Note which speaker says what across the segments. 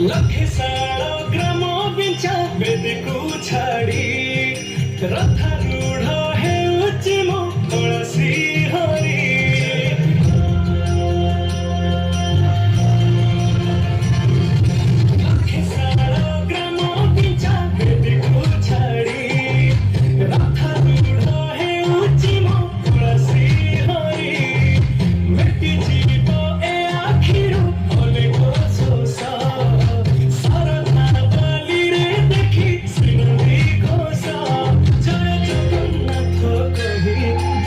Speaker 1: लखे साल ग्राम बिंचा बेदीकू छाड़ी रथारूढ़ हेउची मो तुलसी हरी लखे साल ग्राम बिंचा बेदीकू छाड़ी रथारूढ़ हेउची मो तुलसी हरी मेटी जीव ए आखिरू अनेक शोषा सरधा बाली रे देखी श्रीनदी घोषा जय जगन्नाथ कही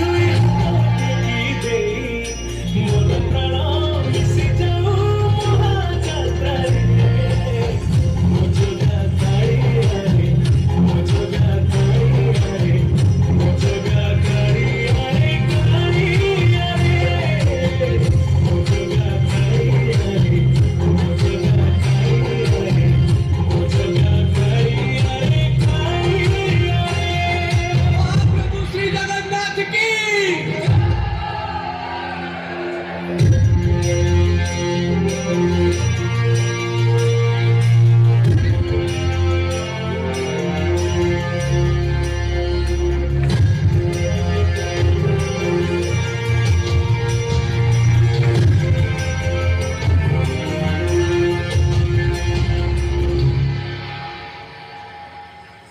Speaker 1: दुई हाथ टेकी देई मोर प्राण मिशि जाऊ महाजात्रारे मो जोगा काळियारे मो जोगा काळियारे मो जोगा काळियारे काळियारे मो जोगा काळियारे मो जोगा काळियारे मो जोगा काळियारे काळियारे
Speaker 2: महाप्रभु श्री जगन्नाथ की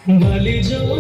Speaker 1: बाली जो